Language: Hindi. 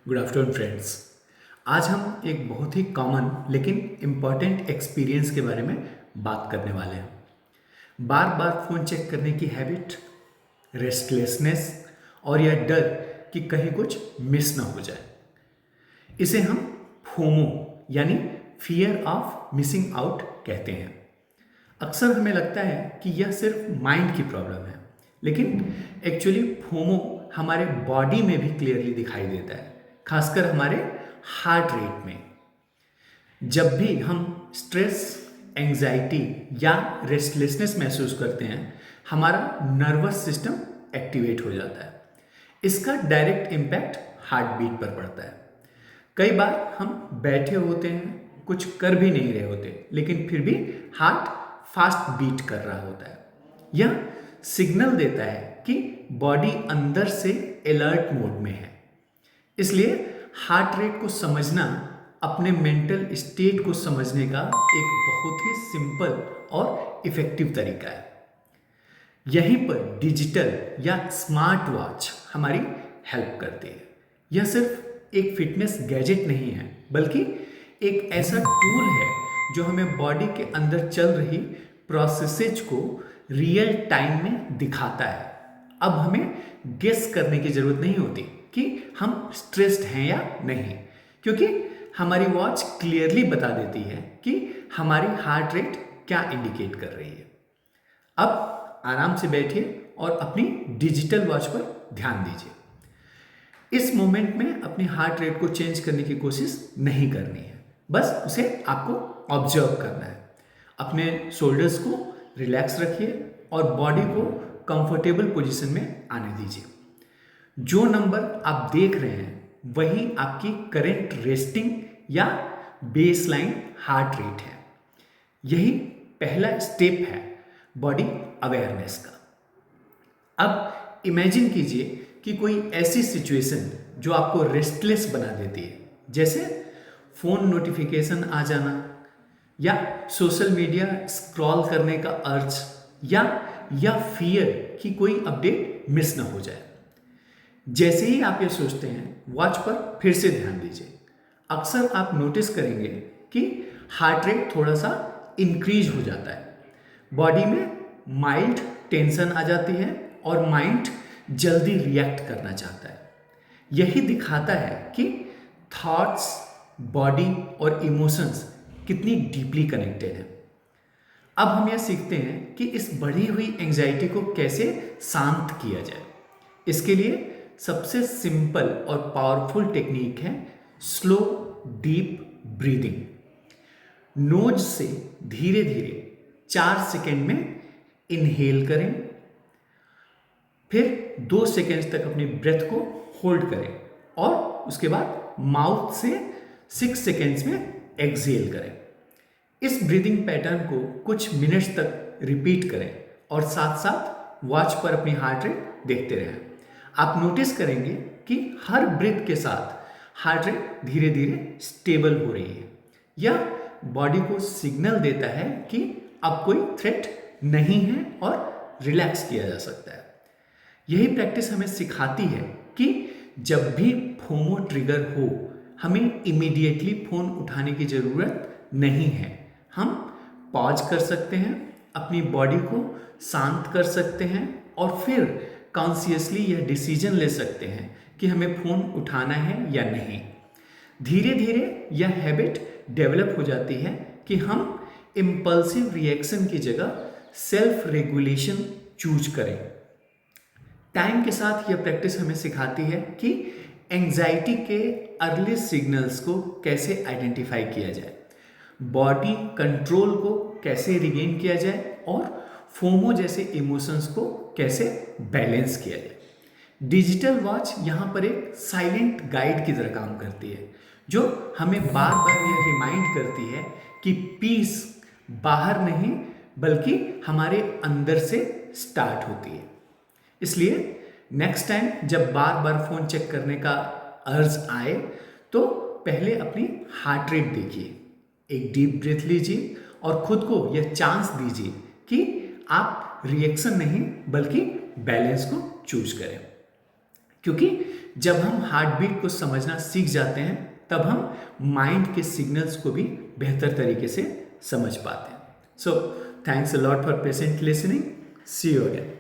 Good afternoon friends. आज हम एक बहुत ही कॉमन लेकिन इम्पॉर्टेंट एक्सपीरियंस के बारे में बात करने वाले हैं। बार बार फ़ोन चेक करने की हैबिट, रेस्टलेसनेस और यह डर कि कहीं कुछ मिस ना हो जाए, इसे हम फोमो यानी फियर ऑफ मिसिंग आउट कहते हैं। अक्सर हमें लगता है कि यह सिर्फ माइंड की प्रॉब्लम है, लेकिन एक्चुअली फोमो हमारे बॉडी में भी क्लियरली दिखाई देता है, खासकर हमारे हार्ट रेट में। जब भी हम स्ट्रेस, एंजाइटी या रेस्टलेसनेस महसूस करते हैं, हमारा नर्वस सिस्टम एक्टिवेट हो जाता है। इसका डायरेक्ट इम्पैक्ट हार्ट बीट पर पड़ता है। कई बार हम बैठे होते हैं, कुछ कर भी नहीं रहे होते, लेकिन फिर भी हार्ट फास्ट बीट कर रहा होता है। यह सिग्नल देता है कि बॉडी अंदर से अलर्ट मोड में है। इसलिए हार्ट रेट को समझना अपने मेंटल स्टेट को समझने का एक बहुत ही सिंपल और इफेक्टिव तरीका है। यहीं पर डिजिटल या स्मार्ट वॉच हमारी हेल्प करती है। यह सिर्फ एक फिटनेस गैजेट नहीं है, बल्कि एक ऐसा टूल है जो हमें बॉडी के अंदर चल रही प्रोसेसेज को रियल टाइम में दिखाता है। अब हमें गेस करने की जरूरत नहीं होती कि हम स्ट्रेस्ड हैं या नहीं, क्योंकि हमारी वॉच क्लियरली बता देती है कि हमारी हार्ट रेट क्या इंडिकेट कर रही है। अब आराम से बैठिए और अपनी डिजिटल वॉच पर ध्यान दीजिए। इस मोमेंट में अपनी हार्ट रेट को चेंज करने की कोशिश नहीं करनी है, बस उसे आपको ऑब्जर्व करना है। अपने शोल्डर्स को रिलैक्स रखिए और बॉडी को कंफर्टेबल पोजीशन में आने दीजिए। जो नंबर आप देख रहे हैं वही आपकी करंट रेस्टिंग या बेसलाइन हार्ट रेट है। यही पहला स्टेप है बॉडी अवेयरनेस का। अब इमेजिन कीजिए कि कोई ऐसी सिचुएशन जो आपको रेस्टलेस बना देती है, जैसे फोन नोटिफिकेशन आ जाना या सोशल मीडिया स्क्रॉल करने का अर्ज या फियर कि कोई अपडेट मिस ना हो जाए। जैसे ही आप ये सोचते हैं, वॉच पर फिर से ध्यान दीजिए। अक्सर आप नोटिस करेंगे कि हार्ट रेट थोड़ा सा इंक्रीज हो जाता है, बॉडी में माइल्ड टेंशन आ जाती है और माइंड जल्दी रिएक्ट करना चाहता है। यही दिखाता है कि थॉट्स, बॉडी और इमोशंस कितनी डीपली कनेक्टेड है। अब हम यह सीखते हैं कि इस बढ़ी हुई एंजाइटी को कैसे शांत किया जाए। इसके लिए सबसे सिंपल और पावरफुल टेक्निक है स्लो डीप ब्रीदिंग। नोज से धीरे धीरे 4 सेकेंड में इनहेल करें, फिर 2 सेकेंड तक अपनी ब्रेथ को होल्ड करें और उसके बाद माउथ से 6 सेकेंड्स में एक्सहेल करें। इस ब्रीदिंग पैटर्न को कुछ मिनट्स तक रिपीट करें और साथ साथ वॉच पर अपनी हार्ट रेट देखते रहें। आप नोटिस करेंगे कि हर ब्रीथ के साथ हार्ट रेट धीरे धीरे स्टेबल हो रही है। यह बॉडी को सिग्नल देता है कि अब कोई थ्रेट नहीं है और रिलैक्स किया जा सकता है। यही प्रैक्टिस हमें सिखाती है कि जब भी फोमो ट्रिगर हो, हमें इमीडिएटली फोन उठाने की जरूरत नहीं है। हम पॉज कर सकते हैं, अपनी बॉडी को शांत कर सकते हैं और फिर कॉन्शियसली यह डिसीजन ले सकते हैं कि हमें फ़ोन उठाना है या नहीं। धीरे धीरे यह हैबिट डेवलप हो जाती है कि हम इम्पल्सिव रिएक्शन की जगह सेल्फ रेगुलेशन चूज करें। टाइम के साथ यह प्रैक्टिस हमें सिखाती है कि एंजाइटी के अर्ली सिग्नल्स को कैसे आइडेंटिफाई किया जाए, बॉडी कंट्रोल को कैसे रिगेन किया जाए और फोमो जैसे इमोशंस को कैसे बैलेंस किया जाए। डिजिटल वॉच यहाँ पर एक साइलेंट गाइड की तरह काम करती है, जो हमें बार बार यह रिमाइंड करती है कि पीस बाहर नहीं बल्कि हमारे अंदर से स्टार्ट होती है। इसलिए नेक्स्ट टाइम जब बार बार फ़ोन चेक करने का अर्ज आए, तो पहले अपनी हार्ट रेट देखिए, एक डीप ब्रीथ लीजिए और खुद को यह चांस दीजिए कि आप रिएक्शन नहीं बल्कि बैलेंस को चूज करें। क्योंकि जब हम हार्ट बीट को समझना सीख जाते हैं तब हम माइंड के सिग्नल्स को भी बेहतर तरीके से समझ पाते हैं. So thanks a lot for patient listening. See you again.